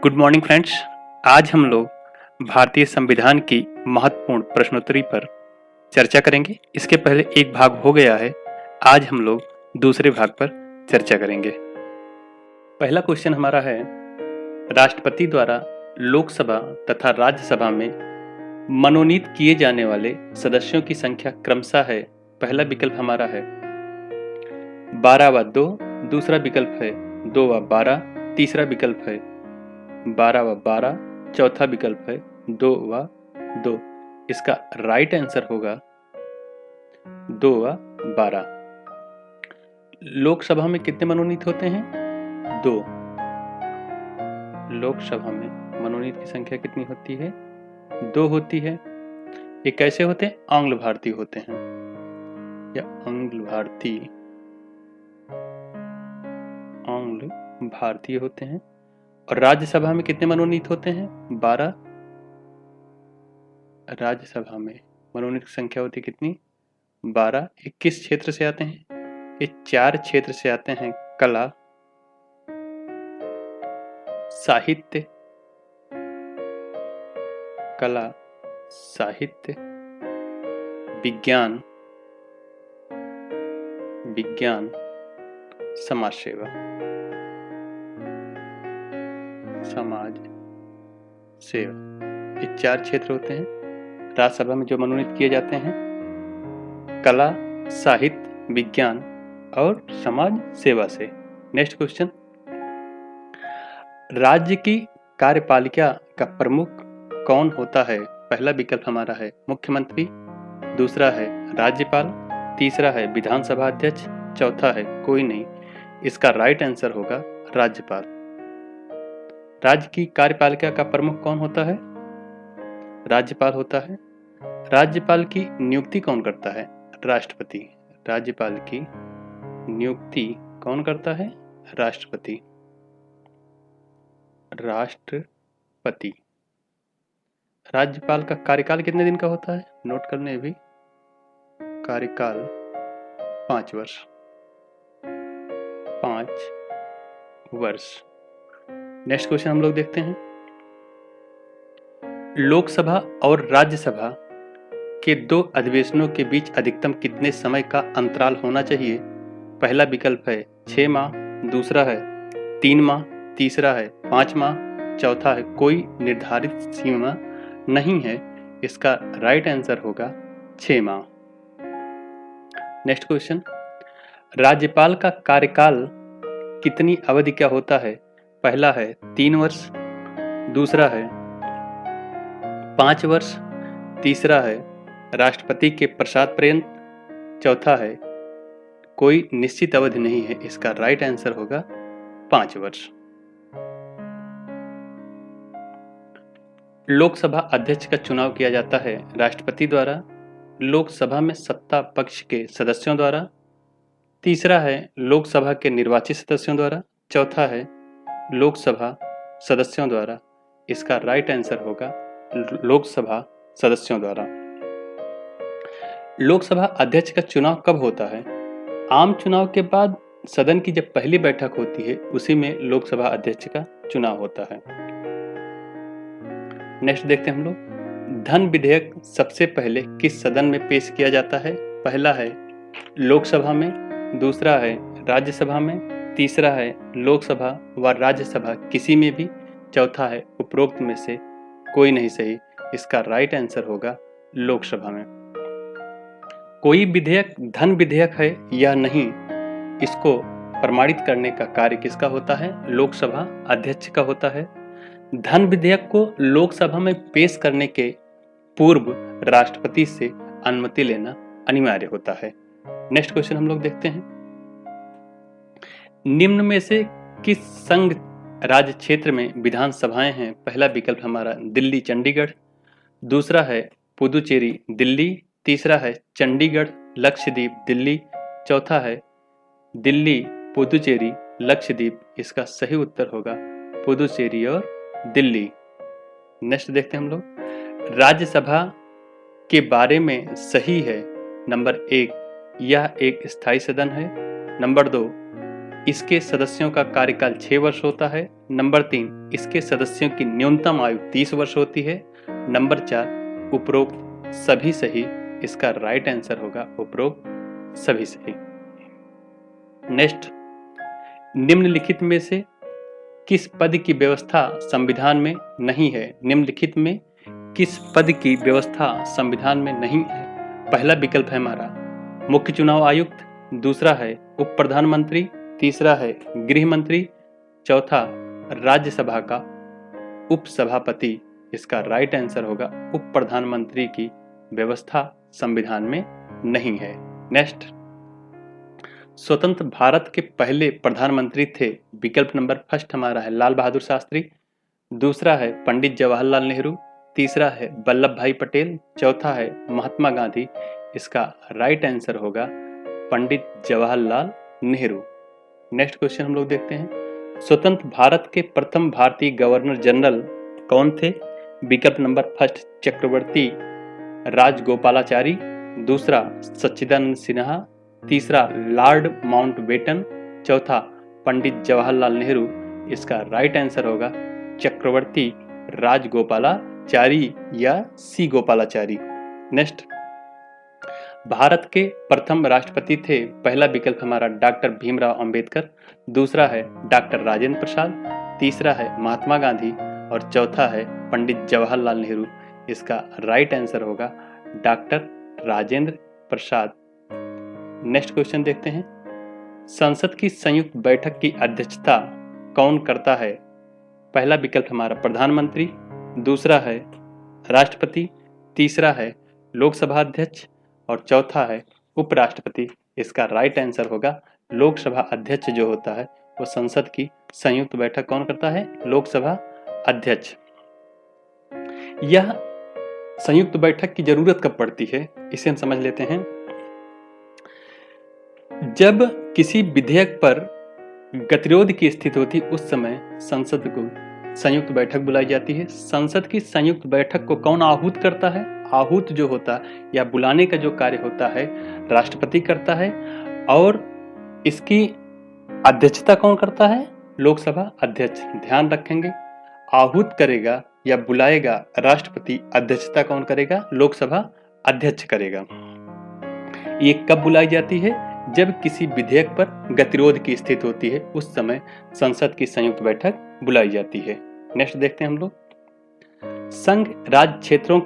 Good morning friends. आज हम लोग भारतीय संविधान की महत्वपूर्ण प्रश्नोत्तरी पर चर्चा करेंगे। इसके पहले एक भाग हो गया है, आज हम लोग दूसरे भाग पर चर्चा करेंगे। पहला क्वेश्चन हमारा है, राष्ट्रपति द्वारा लोकसभा तथा राज्यसभा में मनोनीत किए जाने वाले सदस्यों की संख्या क्रमशः है। पहला विकल्प हमारा है 12/2, दूसरा विकल्प है 2/12, तीसरा विकल्प है 12/12, चौथा विकल्प है 2/2। इसका राइट आंसर होगा 2/12। लोकसभा में कितने मनोनीत होते हैं? 2। लोकसभा में मनोनीत की संख्या कितनी होती है? 2 होती है। ये कैसे होते हैं? आंग्ल भारतीय होते हैं या आंग्ल भारतीय होते हैं। और राज्यसभा में कितने मनोनीत होते हैं? 12। राज्यसभा में मनोनीत की संख्या होती है कितनी? 12। ये किस क्षेत्र से आते हैं? ये 4 क्षेत्र से आते हैं। कला, साहित्य, विज्ञान, समाज सेवा। ये 4 क्षेत्र होते हैं राज्यसभा में जो मनोनीत किए जाते हैं। कला, साहित्य, विज्ञान और समाज सेवा से। नेक्स्ट क्वेश्चन, राज्य की कार्यपालिका का प्रमुख कौन होता है? पहला विकल्प हमारा है मुख्यमंत्री, दूसरा है राज्यपाल, तीसरा है विधानसभा अध्यक्ष, चौथा है कोई नहीं। इसका राइट आंसर होगा राज्यपाल। राज्य की कार्यपालिका का प्रमुख कौन होता है? राज्यपाल होता है। राज्यपाल की नियुक्ति कौन करता है? राष्ट्रपति। राज्यपाल की नियुक्ति कौन करता है? राष्ट्रपति। राज्यपाल का कार्यकाल कितने दिन का होता है? नोट करने भी, कार्यकाल 5 वर्ष। 5 वर्ष। नेक्स्ट क्वेश्चन हम लोग देखते हैं, लोकसभा और राज्यसभा के 2 अधिवेशनों के बीच अधिकतम कितने समय का अंतराल होना चाहिए? पहला विकल्प है 6 माह, दूसरा है 3 माह, तीसरा है 5 माह, चौथा है कोई निर्धारित सीमा नहीं है। इसका राइट आंसर होगा 6 माह। नेक्स्ट क्वेश्चन, राज्यपाल का कार्यकाल कितनी अवधि का होता है? पहला है 3 वर्ष, दूसरा है 5 वर्ष, तीसरा है राष्ट्रपति के प्रसाद पर्यंत, चौथा है कोई निश्चित अवधि नहीं है। इसका राइट आंसर होगा 5 वर्ष। लोकसभा अध्यक्ष का चुनाव किया जाता है राष्ट्रपति द्वारा, लोकसभा में सत्ता पक्ष के सदस्यों द्वारा, तीसरा है लोकसभा के निर्वाचित सदस्यों द्वारा, चौथा है लोकसभा सदस्यों द्वारा। इसका राइट आंसर होगा लोकसभा सदस्यों द्वारा। लोकसभा अध्यक्ष का चुनाव कब होता है? आम चुनाव के बाद सदन की जब पहली बैठक होती है उसी में लोकसभा अध्यक्ष का चुनाव होता है। नेक्स्ट देखते हैं हम लोग, धन विधेयक सबसे पहले किस सदन में पेश किया जाता है? पहला है लोकसभा में, दूसरा है राज्यसभा में, तीसरा है लोकसभा व राज्यसभा किसी में भी, चौथा है उपरोक्त में से कोई नहीं सही। इसका राइट आंसर होगा लोकसभा में। कोई विधेयक धन विधेयक है या नहीं, इसको प्रमाणित करने का कार्य किसका होता है? लोकसभा अध्यक्ष का होता है। धन विधेयक को लोकसभा में पेश करने के पूर्व राष्ट्रपति से अनुमति लेना अनिवार्य होता है। नेक्स्ट क्वेश्चन हम लोग देखते हैं, निम्न में से किस संघ राज्य क्षेत्र में विधानसभाएं हैं? पहला विकल्प हमारा दिल्ली चंडीगढ़, दूसरा है पुदुचेरी दिल्ली, तीसरा है चंडीगढ़ लक्षद्वीप दिल्ली, चौथा है दिल्ली पुदुचेरी लक्षद्वीप। इसका सही उत्तर होगा पुदुचेरी और दिल्ली। नेक्स्ट देखते हैं हम लोग, राज्यसभा के बारे में सही है। नंबर 1, यह एक स्थायी सदन है। नंबर 2, इसके सदस्यों का कार्यकाल 6 वर्ष होता है। नंबर 3, इसके सदस्यों की न्यूनतम आयु 30 वर्ष होती है। नंबर 4, उपरोक्त सभी सही। इसका राइट आंसर होगा उपरोक्त सभी सही। नेक्स्ट, निम्नलिखित में से किस पद की व्यवस्था संविधान में नहीं है? निम्नलिखित में किस पद की व्यवस्था संविधान में नहीं है? पहला विकल्प है हमारा मुख्य चुनाव आयुक्त, दूसरा है उप प्रधानमंत्री, तीसरा है गृह मंत्री, चौथा राज्यसभा का उपसभापति। इसका राइट आंसर होगा उप प्रधानमंत्री की व्यवस्था संविधान में नहीं है। नेक्स्ट, स्वतंत्र भारत के पहले प्रधानमंत्री थे। विकल्प नंबर फर्स्ट हमारा है लाल बहादुर शास्त्री, दूसरा है पंडित जवाहरलाल नेहरू, तीसरा है वल्लभ भाई पटेल, चौथा है महात्मा गांधी। इसका राइट आंसर होगा पंडित जवाहरलाल नेहरू। नेक्स्ट क्वेश्चन हम लोग देखते हैं, स्वतंत्र भारत के प्रथम भारतीय गवर्नर जनरल कौन थे? विकल्प नंबर फर्स्ट चक्रवर्ती राजगोपालाचारी, दूसरा सच्चिदानंद सिन्हा, तीसरा लॉर्ड माउंटबेटन, चौथा पंडित जवाहरलाल नेहरू। इसका राइट आंसर होगा चक्रवर्ती राजगोपालाचारी या सी गोपालाचारी। नेक्स्ट, भारत के प्रथम राष्ट्रपति थे। पहला विकल्प हमारा डॉक्टर भीमराव अंबेडकर, दूसरा है डॉक्टर राजेंद्र प्रसाद, तीसरा है महात्मा गांधी और चौथा है पंडित जवाहरलाल नेहरू। इसका राइट आंसर होगा doctor Rajendra Prasad. Next question देखते हैं, संसद की संयुक्त बैठक की अध्यक्षता कौन करता है? पहला विकल्प हमारा प्रधानमंत्री, दूसरा है राष्ट्रपति, तीसरा है लोकसभा अध्यक्ष और चौथा है उपराष्ट्रपति। इसका राइट आंसर होगा लोकसभा अध्यक्ष जो होता है वो संसद की संयुक्त बैठक कौन करता है? लोकसभा अध्यक्ष। यह संयुक्त बैठक की जरूरत कब पड़ती है इसे हम समझ लेते हैं। जब किसी विधेयक पर गतिरोध की स्थिति होती उस समय संसद को संयुक्त बैठक बुलाई जाती है। संसद की संयुक्त बैठक को कौन आहूत करता है? आहूत जो होता है या बुलाने का जो कार्य होता है राष्ट्रपति करता है और इसकी अध्यक्षता कौन करता है? लोकसभा अध्यक्ष। ध्यान रखेंगे, आहूत करेगा या बुलाएगा राष्ट्रपति, अध्यक्षता कौन करेगा? लोकसभा अध्यक्ष करेगा। ये कब बुलाई जाती है? जब किसी विधेयक पर गतिरोध की स्थिति होती है उस समय संसद की संयुक्त बैठक बुलाई जाती है। नेक्स्ट देखते हैं हम लोग, संघ राज्य क्षेत्रों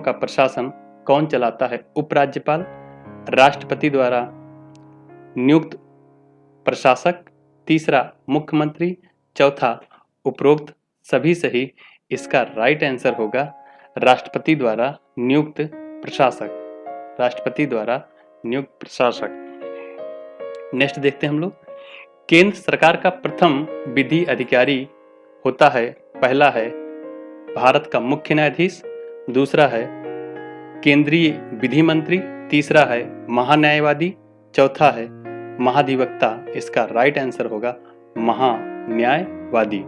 का प्रशासन कौन चलाता है? उपराज्यपाल, राष्ट्रपति द्वारा नियुक्त प्रशासक, तीसरा मुख्यमंत्री, चौथा उपरोक्त सभी सही। इसका राइट आंसर होगा राष्ट्रपति द्वारा नियुक्त प्रशासक। राष्ट्रपति द्वारा नियुक्त प्रशासक। नेक्स्ट देखते हैं हम लोग, केंद्र सरकार का प्रथम विधि अधिकारी होता है। पहला है भारत का मुख्य न्यायाधीश, दूसरा है केंद्रीय विधि मंत्री, तीसरा है महान्यायवादी, चौथा है महाधिवक्ता। इसका राइट आंसर होगा महान्यायवादी।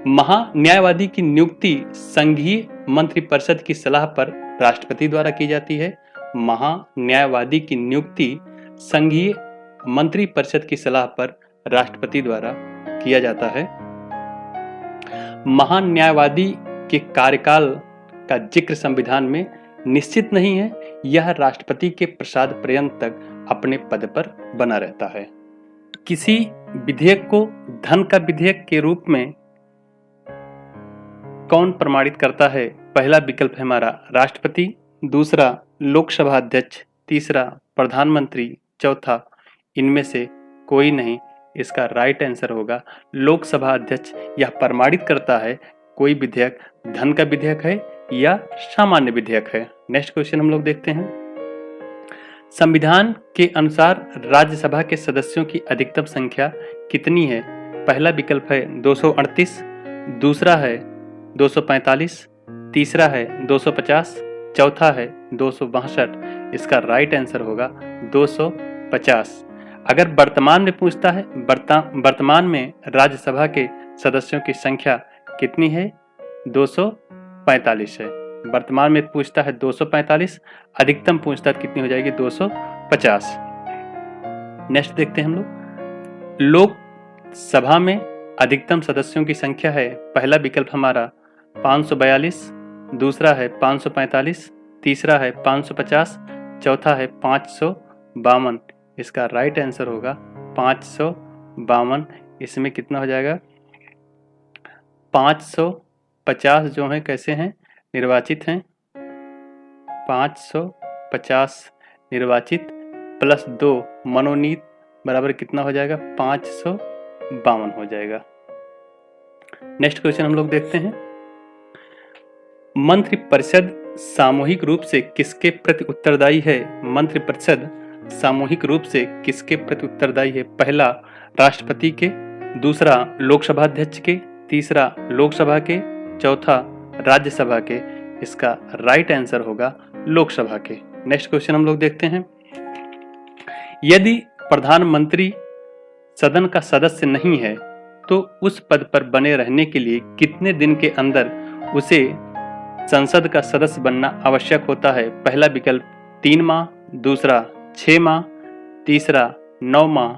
महान्यायवादी की नियुक्ति संघीय मंत्रिपरिषद की सलाह पर राष्ट्रपति द्वारा की जाती है। महान्यायवादी की नियुक्ति संघीय मंत्रिपरिषद की सलाह पर राष्ट्रपति द्वारा किया जाता है। महान्यायवादी के कार्यकाल का जिक्र संविधान में निश्चित नहीं है, यह राष्ट्रपति के प्रसाद पर्यंत तक अपने पद पर बना रहता है। किसी विधेयक को धन का विधेयक के रूप में कौन प्रमाणित करता है? पहला विकल्प है हमारा राष्ट्रपति, दूसरा लोकसभा अध्यक्ष, तीसरा प्रधानमंत्री, चौथा इनमें से कोई नहीं। इसका राइट आंसर होगा लोकसभा अध्यक्ष। यह प्रमाणित करता है कोई विधेयक धन का विधेयक है या सामान्य विधेयक है। नेक्स्ट क्वेश्चन हम लोग देखते हैं, संविधान के अनुसार राज्यसभा के सदस्यों की अधिकतम संख्या कितनी है? पहला विकल्प है 238, दूसरा है 245, तीसरा है 250, चौथा है 262। इसका राइट आंसर होगा 250। अगर वर्तमान में पूछता है वर्तमान में राज्यसभा के सदस्यों की संख्या कितनी है? 245 है। वर्तमान में पूछता है 245, अधिकतम पूछता है कितनी हो जाएगी 250। नेक्स्ट देखते हैं हम लोग, लोकसभा में अधिकतम सदस्यों की संख्या है, पहला विकल्प हमारा 542, दूसरा है 545, तीसरा है 550, चौथा है 552। इसका राइट आंसर होगा 552। इसमें कितना हो जाएगा, 550 जो है कैसे हैं, निर्वाचित हैं, 550 निर्वाचित प्लस 2 मनोनीत बराबर कितना हो जाएगा, 552 हो जाएगा। नेक्स्ट क्वेश्चन हम लोग देखते हैं, मंत्रिपरिषद सामूहिक रूप से किसके प्रति उत्तरदायी है? मंत्रिपरिषद सामूहिक रूप से किसके प्रति उत्तरदायी है? पहला राष्ट्रपति के, दूसरा लोकसभा अध्यक्ष के, तीसरा लोकसभा के, चौथा राज्यसभा के। इसका राइट आंसर होगा लोकसभा के। नेक्स्ट क्वेश्चन हम लोग देखते हैं, यदि प्रधानमंत्री सदन का सदस्य नहीं है तो उस पद पर बने रहने के लिए कितने दिन के अंदर उसे संसद का सदस्य बनना आवश्यक होता है? पहला विकल्प 3 माह, दूसरा 6 माह, तीसरा 9 माह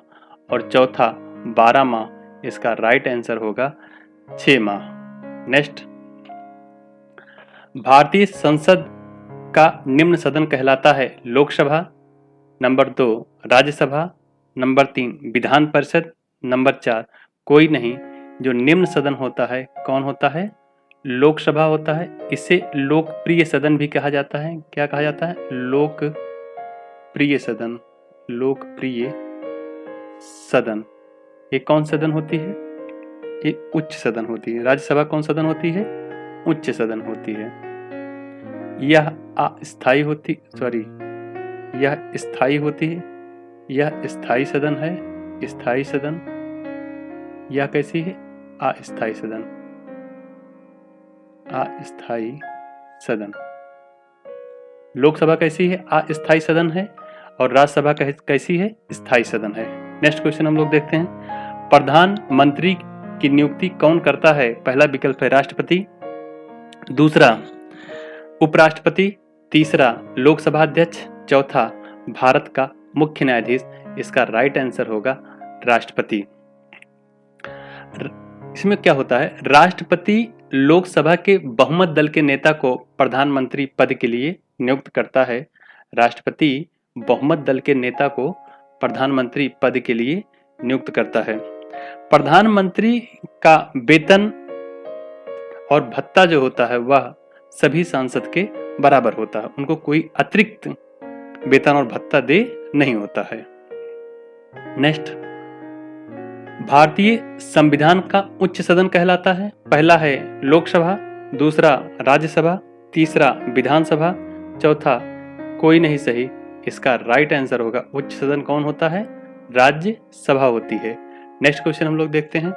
और चौथा 12 माह। इसका राइट आंसर होगा 6 माह। नेक्स्ट, भारतीय संसद का निम्न सदन कहलाता है? Lok Sabha, number 2 Rajya Sabha, number 3 Vidhan Parishad, number 4 कोई नहीं। जो निम्न सदन होता है कौन होता है? लोकसभा होता है। इसे लोकप्रिय सदन भी कहा जाता है। क्या कहा जाता है? लोकप्रिय सदन। लोकप्रिय सदन ये कौन सदन होती है? ये उच्च सदन होती है। राज्यसभा कौन सदन होती है? उच्च सदन होती है। यह अस्थायी होती यह स्थायी होती है। यह स्थायी सदन है, स्थायी सदन। यह कैसी है? अस्थायी सदन। अस्थायी सदन। लोकसभा कैसी है? अस्थायी सदन है। और राज्यसभा कैसी है? स्थायी सदन है। नेक्स्ट क्वेश्चन हम लोग देखते हैं, प्रधानमंत्री की नियुक्ति कौन करता है? पहला विकल्प है राष्ट्रपति, दूसरा उपराष्ट्रपति, तीसरा लोकसभा अध्यक्ष, चौथा भारत का मुख्य न्यायाधीश। इसका राइट आंसर होगा राष्ट्रपति। इसमें क्या होता है? राष्ट्रपति लोकसभा के बहुमत दल के नेता को प्रधानमंत्री पद के लिए नियुक्त करता है। राष्ट्रपति बहुमत दल के नेता को प्रधानमंत्री पद के लिए नियुक्त करता है। प्रधानमंत्री का वेतन और भत्ता जो होता है वह सभी सांसद के बराबर होता है। उनको कोई अतिरिक्त वेतन और भत्ता दे नहीं होता है। नेक्स्ट, भारतीय संविधान का उच्च सदन कहलाता है? पहला है लोकसभा, दूसरा राज्यसभा, तीसरा विधानसभा, चौथा कोई नहीं सही। इसका राइट आंसर होगा उच्च सदन कौन होता है? राज्यसभा होती है। नेक्स्ट क्वेश्चन हम लोग देखते हैं,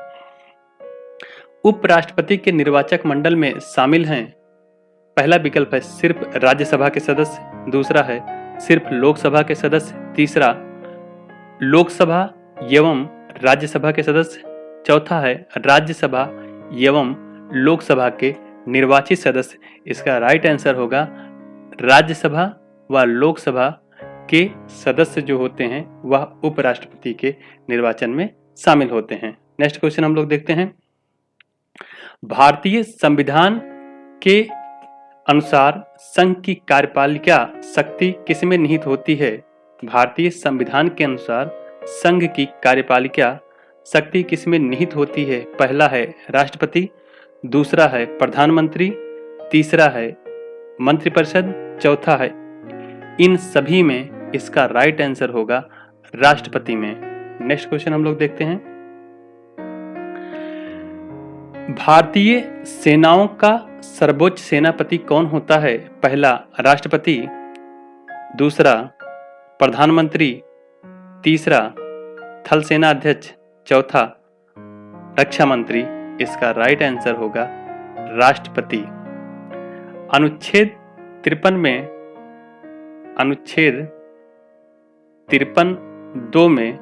उपराष्ट्रपति के निर्वाचक मंडल में शामिल हैं? पहला विकल्प है सिर्फ राज्यसभा के सदस्य, दूसरा है सिर्फ लोकसभा के सदस्य, तीसरा लोकसभा एवं राज्यसभा के सदस्य, चौथा है राज्यसभा एवं लोकसभा के निर्वाचित सदस्य। इसका राइट आंसर होगा राज्यसभा व लोकसभा के सदस्य जो होते हैं वह उपराष्ट्रपति के निर्वाचन में शामिल होते हैं। नेक्स्ट क्वेश्चन हम लोग देखते हैं, भारतीय संविधान के अनुसार संघ की कार्यपालिका शक्ति किसमें निहित होती है? भारतीय संविधान के अनुसार संघ की कार्यपालिका शक्ति किसमें निहित होती है? पहला है राष्ट्रपति, दूसरा है प्रधानमंत्री, तीसरा है मंत्रिपरिषद, चौथा है इन सभी में। इसका राइट आंसर होगा राष्ट्रपति में। नेक्स्ट क्वेश्चन हम लोग देखते हैं, भारतीय सेनाओं का सर्वोच्च सेनापति कौन होता है? पहला राष्ट्रपति, दूसरा प्रधानमंत्री, तीसरा थल सेना अध्यक्ष, चौथा रक्षा मंत्री। इसका राइट आंसर होगा राष्ट्रपति। अनुच्छेद 53 में, अनुच्छेद 53(2) में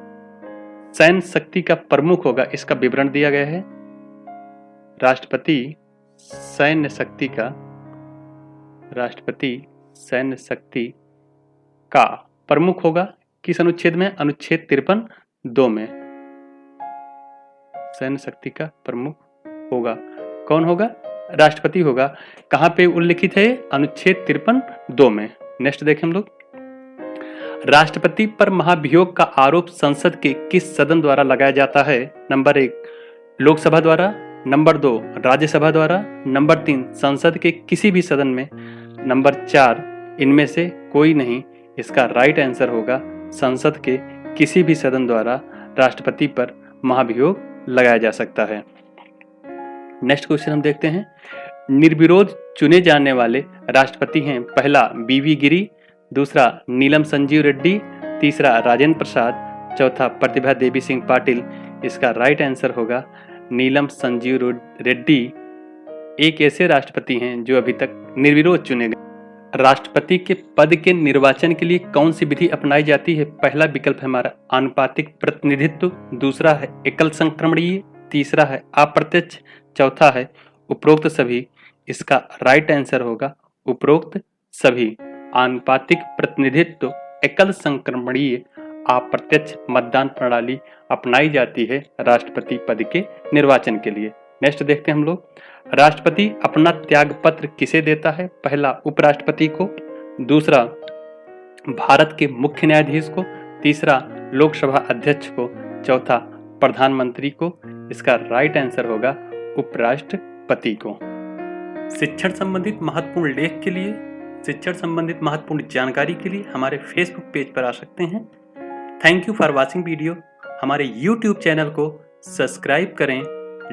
सैन्य शक्ति का प्रमुख होगा, इसका विवरण दिया गया है। राष्ट्रपति सैन्य शक्ति का राष्ट्रपति सैन्य शक्ति का प्रमुख होगा। किस अनुच्छेद में? अनुच्छेद 53(2) में सैन्य शक्ति का प्रमुख होगा। कौन होगा? राष्ट्रपति होगा। कहां पे उल्लिखित है? अनुच्छेद 53(2) में। नेक्स्ट देखें हम लोग। राष्ट्रपति पर महाभियोग का आरोप संसद के किस सदन द्वारा लगाया जाता है? नंबर 1 लोकसभा द्वारा, नंबर 2 राज्यसभा द्वारा, नंबर 3 संसद के किसी भी सदन में, नंबर 4 इनमें से कोई नहीं। इसका राइट आंसर होगा संसद के किसी भी सदन द्वारा राष्ट्रपति पर महाभियोग लगाया जा सकता है। नेक्स्ट क्वेश्चन हम देखते हैं। निर्विरोध चुने जाने वाले राष्ट्रपति हैं। पहला बीवी गिरी, दूसरा नीलम संजीव रेड्डी, तीसरा राजेंद्र प्रसाद, चौथा प्रतिभा देवी सिंह पाटिल। इसका राइट आंसर होगा नीलम संजीव रेड्डी एक ऐसे राष्ट्रपति हैं जो अभी तक निर्विरोध चुने गए। राष्ट्रपति के पद के निर्वाचन के लिए कौन सी विधि अपनाई जाती है? पहला विकल्प है हमारा आनुपातिक प्रतिनिधित्व, दूसरा है एकल संक्रमणीय, तीसरा है अप्रत्यक्ष, चौथा है उपरोक्त सभी। इसका राइट आंसर होगा उपरोक्त सभी। आनुपातिक प्रतिनिधित्व, एकल संक्रमणीय, अप्रत्यक्ष मतदान प्रणाली अपनाई जाती है राष्ट्रपति पद के निर्वाचन के लिए। नेक्स्ट देखते हैं हम लोग। राष्ट्रपति अपना त्याग पत्र किसे देता है? पहला उपराष्ट्रपति को, दूसरा भारत के मुख्य न्यायाधीश को, तीसरा लोकसभा अध्यक्ष को, चौथा प्रधानमंत्री को। इसका राइट आंसर होगा उपराष्ट्रपति को। शिक्षण संबंधित महत्वपूर्ण लेख के लिए, शिक्षण संबंधित महत्वपूर्ण जानकारी के लिए हमारे फेसबुक पेज पर आ सकते हैं। Thank you for watching video. हमारे यूट्यूब चैनल को सब्सक्राइब करें,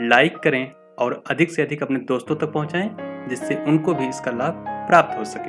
लाइक करें और अधिक से अधिक अपने दोस्तों तक पहुंचाएं, जिससे उनको भी इसका लाभ प्राप्त हो सके।